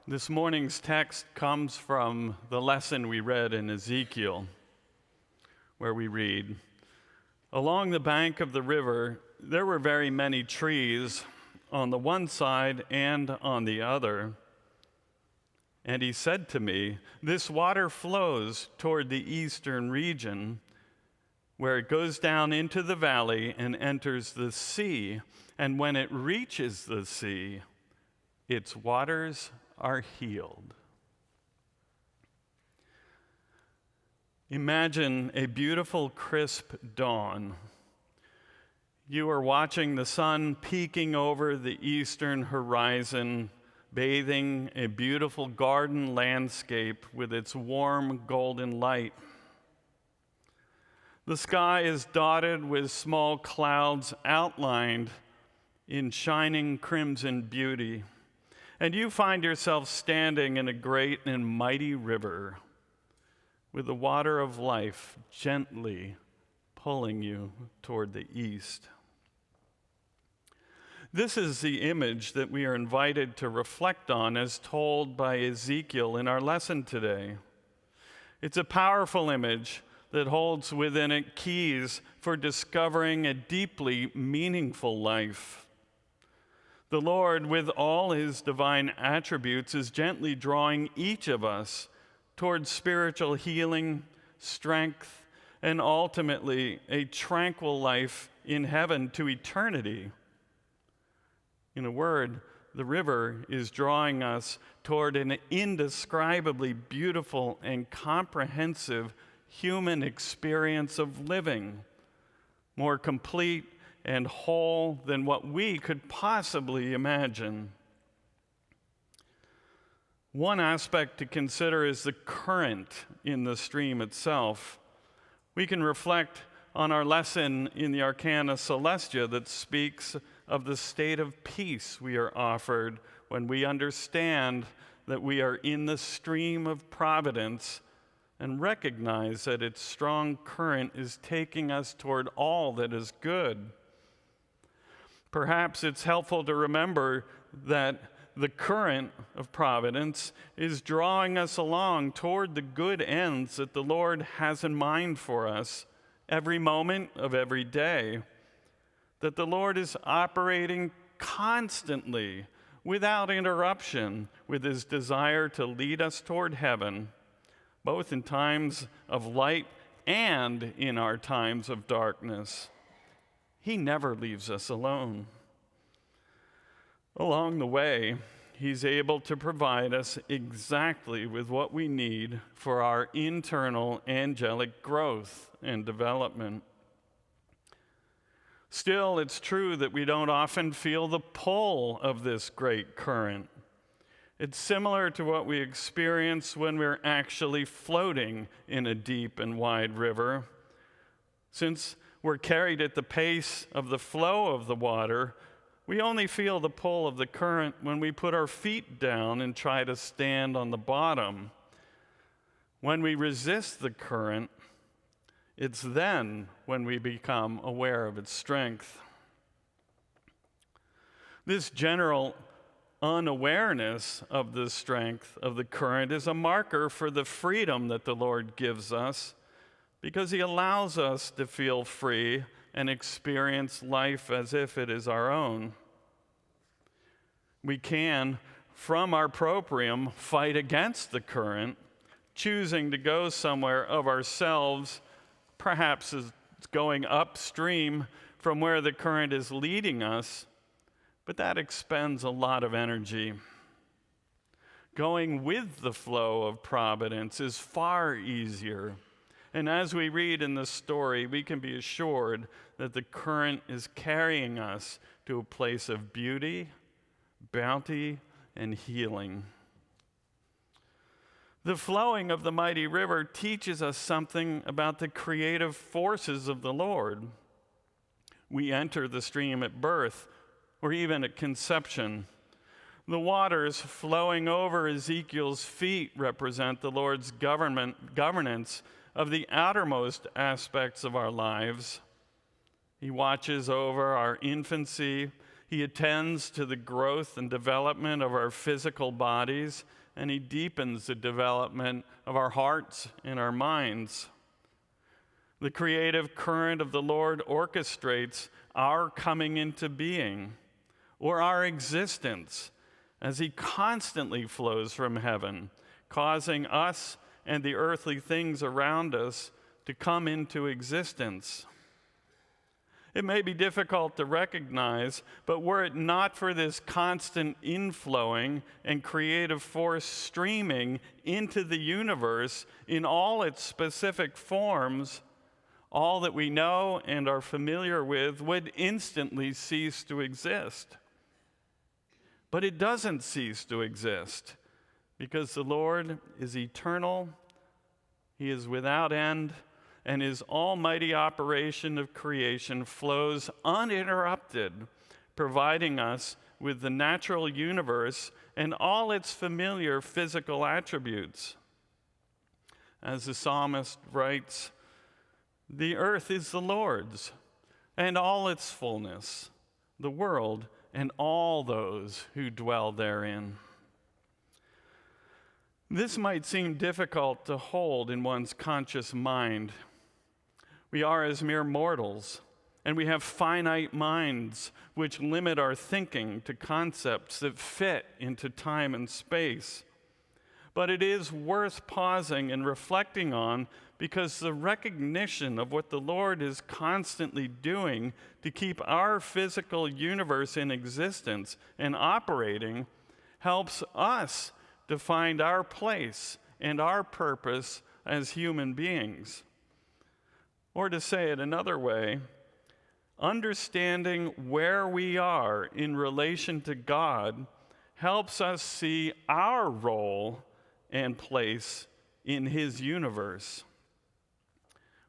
This morning's text comes from the lesson we read in Ezekiel, where we read, "Along the bank of the river, there were very many trees on the one side and on the other. And he said to me, 'This water flows toward the eastern region, where it goes down into the valley and enters the sea. And when it reaches the sea, its waters are healed.'" Imagine a beautiful, crisp dawn. You are watching the sun peeking over the eastern horizon, bathing a beautiful garden landscape with its warm golden light. The sky is dotted with small clouds outlined in shining crimson beauty, and you find yourself standing in a great and mighty river with the water of life gently pulling you toward the east. This is the image that we are invited to reflect on as told by Ezekiel in our lesson today. It's a powerful image that holds within it keys for discovering a deeply meaningful life. The Lord, with all his divine attributes, is gently drawing each of us towards spiritual healing, strength, and ultimately a tranquil life in heaven to eternity. In a word, the river is drawing us toward an indescribably beautiful and comprehensive human experience of living, more complete and whole than what we could possibly imagine. One aspect to consider is the current in the stream itself. We can reflect on our lesson in the Arcana Celestia that speaks of the state of peace we are offered when we understand that we are in the stream of Providence and recognize that its strong current is taking us toward all that is good. Perhaps it's helpful to remember that the current of Providence is drawing us along toward the good ends that the Lord has in mind for us every moment of every day. That the Lord is operating constantly, without interruption, with his desire to lead us toward heaven, both in times of light and in our times of darkness. He never leaves us alone. Along the way, he's able to provide us exactly with what we need for our internal angelic growth and development. Still, it's true that we don't often feel the pull of this great current. It's similar to what we experience when we're actually floating in a deep and wide river. Since we're carried at the pace of the flow of the water, we only feel the pull of the current when we put our feet down and try to stand on the bottom. When we resist the current, it's then when we become aware of its strength. This general unawareness of the strength of the current is a marker for the freedom that the Lord gives us, because he allows us to feel free and experience life as if it is our own. We can, from our proprium, fight against the current, choosing to go somewhere of ourselves, perhaps as going upstream from where the current is leading us, but that expends a lot of energy. Going with the flow of Providence is far easier. And as we read in the story, we can be assured that the current is carrying us to a place of beauty, bounty, and healing. The flowing of the mighty river teaches us something about the creative forces of the Lord. We enter the stream at birth, or even at conception. The waters flowing over Ezekiel's feet represent the Lord's governance of the outermost aspects of our lives. He watches over our infancy, He attends to the growth and development of our physical bodies, and he deepens the development of our hearts and our minds. The creative current of the Lord orchestrates our coming into being, or our existence, as he constantly flows from heaven, causing us and the earthly things around us to come into existence. It may be difficult to recognize, but were it not for this constant inflowing and creative force streaming into the universe in all its specific forms, all that we know and are familiar with would instantly cease to exist. But it doesn't cease to exist because the Lord is eternal, he is without end, and his almighty operation of creation flows uninterrupted, providing us with the natural universe and all its familiar physical attributes. As the psalmist writes, "The earth is the Lord's, and all its fullness, the world and all those who dwell therein." This might seem difficult to hold in one's conscious mind. We are as mere mortals, and we have finite minds which limit our thinking to concepts that fit into time and space. But it is worth pausing and reflecting on because the recognition of what the Lord is constantly doing to keep our physical universe in existence and operating helps us to find our place and our purpose as human beings. Or to say it another way, understanding where we are in relation to God helps us see our role and place in his universe.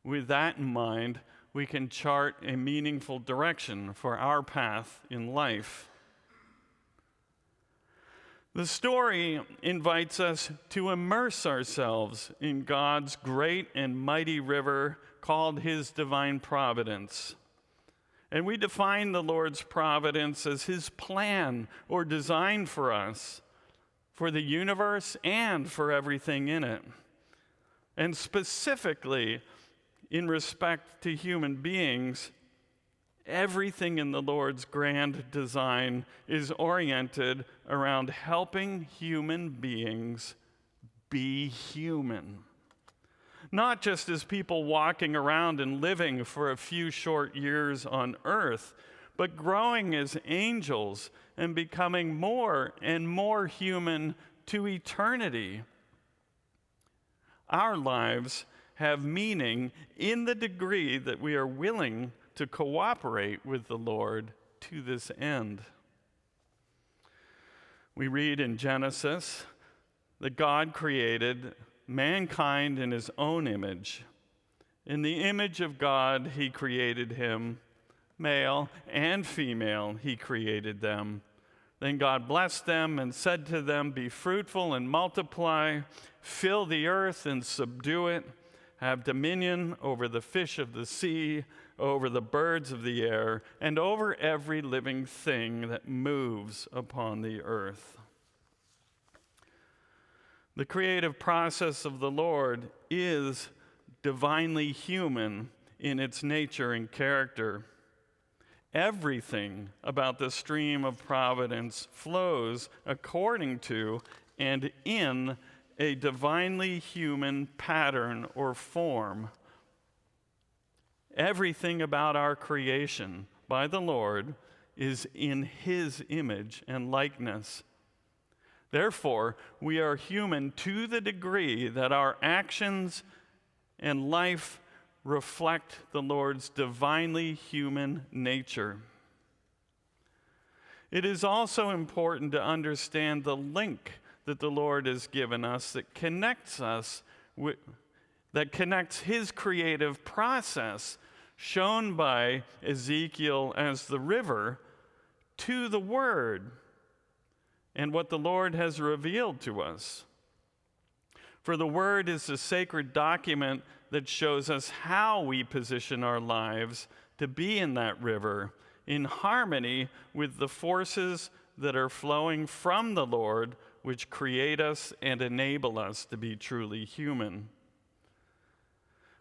With that in mind, we can chart a meaningful direction for our path in life. The story invites us to immerse ourselves in God's great and mighty river called his divine providence. And we define the Lord's providence as his plan or design for us, for the universe and for everything in it. And specifically, in respect to human beings, everything in the Lord's grand design is oriented around helping human beings be human. Not just as people walking around and living for a few short years on earth, but growing as angels and becoming more and more human to eternity. Our lives have meaning in the degree that we are willing to cooperate with the Lord to this end. We read in Genesis that God created mankind in his own image. In the image of God, he created him. Male and female, he created them. Then God blessed them and said to them, "Be fruitful and multiply, fill the earth and subdue it, have dominion over the fish of the sea, over the birds of the air, and over every living thing that moves upon the earth." The creative process of the Lord is divinely human in its nature and character. Everything about the stream of providence flows according to and in a divinely human pattern or form. Everything about our creation by the Lord is in his image and likeness. Therefore, we are human to the degree that our actions and life reflect the Lord's divinely human nature. It is also important to understand the link that the Lord has given us that connects his creative process, shown by Ezekiel as the river, to the Word and what the Lord has revealed to us. For the Word is the sacred document that shows us how we position our lives to be in that river in harmony with the forces that are flowing from the Lord, which create us and enable us to be truly human.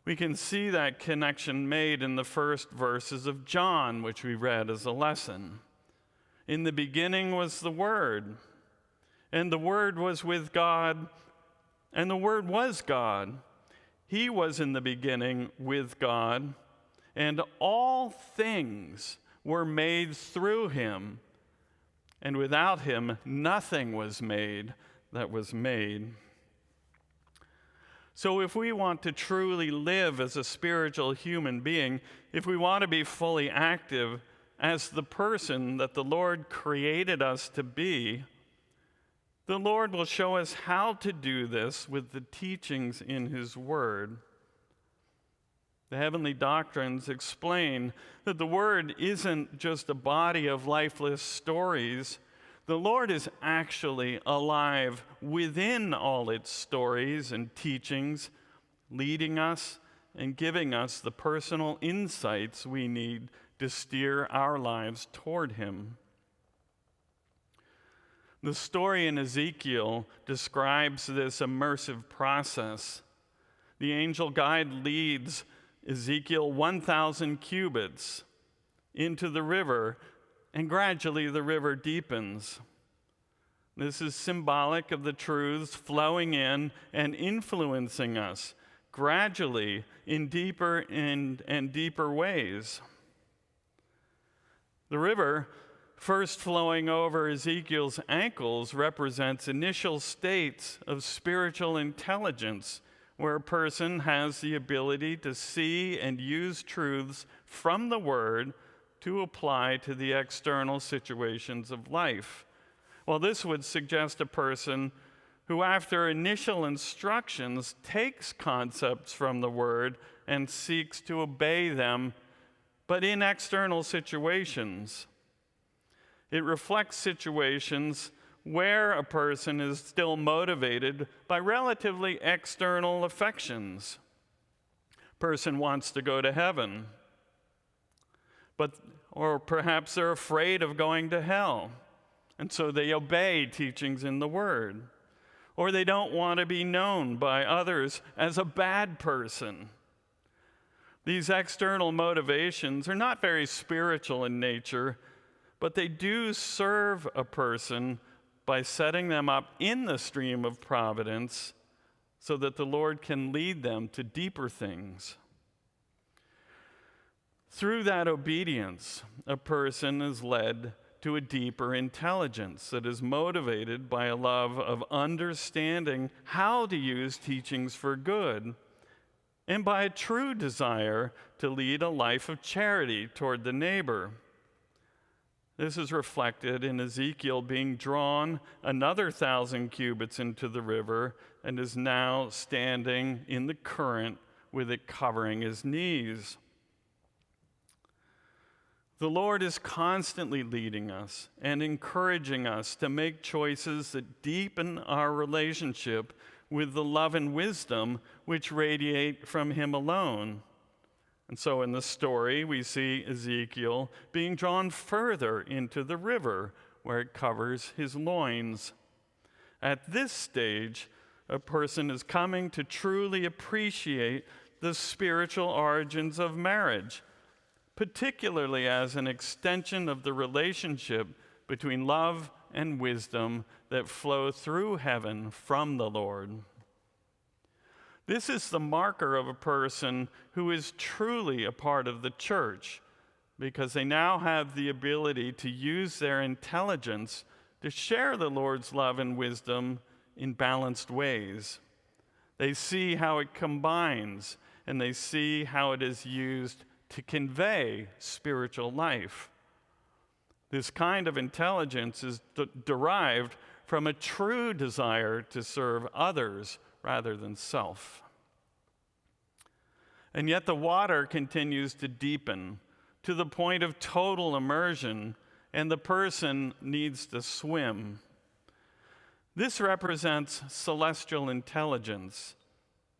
We can see that connection made in the first verses of John, which we read as a lesson. In the beginning was the Word, and the Word was with God, and the Word was God. He was in the beginning with God, and all things were made through him, and without him nothing was made that was made. So if we want to truly live as a spiritual human being, if we want to be fully active as the person that the Lord created us to be, the Lord will show us how to do this with the teachings in his word. The heavenly doctrines explain that the Word isn't just a body of lifeless stories. The Lord is actually alive within all its stories and teachings, leading us and giving us the personal insights we need to steer our lives toward Him. The story in Ezekiel describes this immersive process. The angel guide leads Ezekiel 1,000 cubits into the river, and gradually the river deepens. This is symbolic of the truths flowing in and influencing us gradually in deeper and deeper ways. The river, first flowing over Ezekiel's ankles, represents initial states of spiritual intelligence, where a person has the ability to see and use truths from the Word to apply to the external situations of life. Well, this would suggest a person who, after initial instructions, takes concepts from the Word and seeks to obey them, but in external situations. It reflects situations where a person is still motivated by relatively external affections. Person wants to go to heaven, or perhaps they're afraid of going to hell, and so they obey teachings in the Word. Or they don't want to be known by others as a bad person. These external motivations are not very spiritual in nature, but they do serve a person by setting them up in the stream of providence so that the Lord can lead them to deeper things. Through that obedience, a person is led to a deeper intelligence that is motivated by a love of understanding how to use teachings for good, and by a true desire to lead a life of charity toward the neighbor. This is reflected in Ezekiel being drawn another 1,000 cubits into the river and is now standing in the current with it covering his knees. The Lord is constantly leading us and encouraging us to make choices that deepen our relationship with the love and wisdom which radiate from Him alone. And so in the story, we see Ezekiel being drawn further into the river where it covers his loins. At this stage, a person is coming to truly appreciate the spiritual origins of marriage, particularly as an extension of the relationship between love and wisdom that flow through heaven from the Lord. This is the marker of a person who is truly a part of the church, because they now have the ability to use their intelligence to share the Lord's love and wisdom in balanced ways. They see how it combines, and they see how it is used to convey spiritual life. This kind of intelligence is derived from a true desire to serve others rather than self. And yet the water continues to deepen to the point of total immersion, and the person needs to swim. This represents celestial intelligence.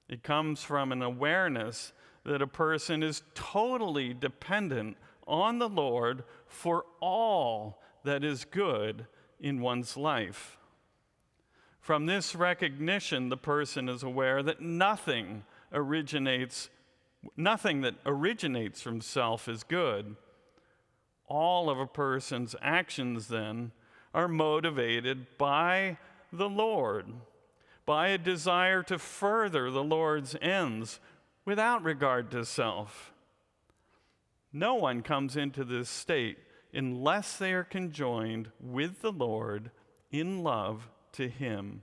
It comes from an awareness that a person is totally dependent on the Lord for all that is good in one's life. From this recognition, the person is aware that nothing that originates from self is good. All of a person's actions, then, are motivated by the Lord, by a desire to further the Lord's ends without regard to self. No one comes into this state unless they are conjoined with the Lord in love to Him.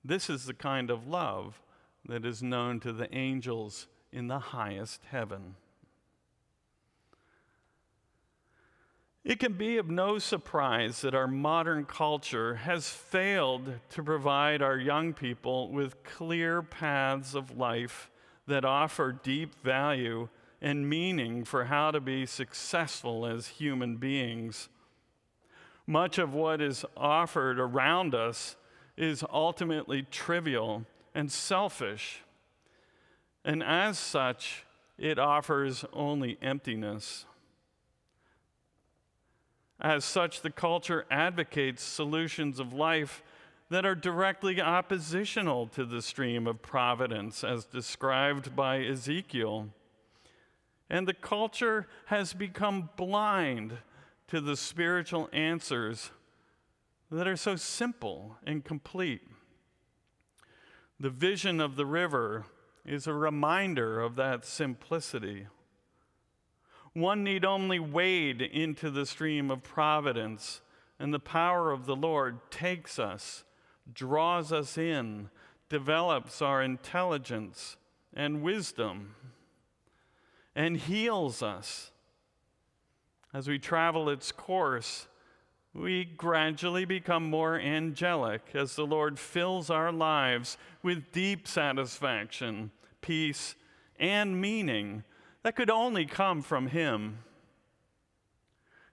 This is the kind of love that is known to the angels in the highest heaven. It can be of no surprise that our modern culture has failed to provide our young people with clear paths of life that offer deep value and meaning for how to be successful as human beings. Much of what is offered around us is ultimately trivial and selfish, and as such, it offers only emptiness. As such, the culture advocates solutions of life that are directly oppositional to the stream of providence as described by Ezekiel. And the culture has become blind to the spiritual answers that are so simple and complete. The vision of the river is a reminder of that simplicity. One need only wade into the stream of providence, and the power of the Lord takes us, draws us in, develops our intelligence and wisdom, and heals us. As we travel its course, we gradually become more angelic as the Lord fills our lives with deep satisfaction, peace, and meaning that could only come from Him.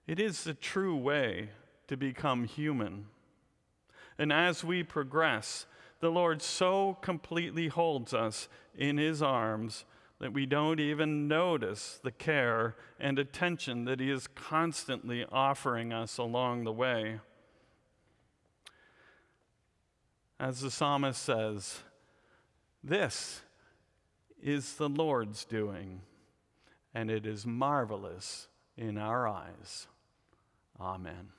It is the true way to become human. And as we progress, the Lord so completely holds us in His arms that we don't even notice the care and attention that He is constantly offering us along the way. As the psalmist says, "This is the Lord's doing, and it is marvelous in our eyes." Amen.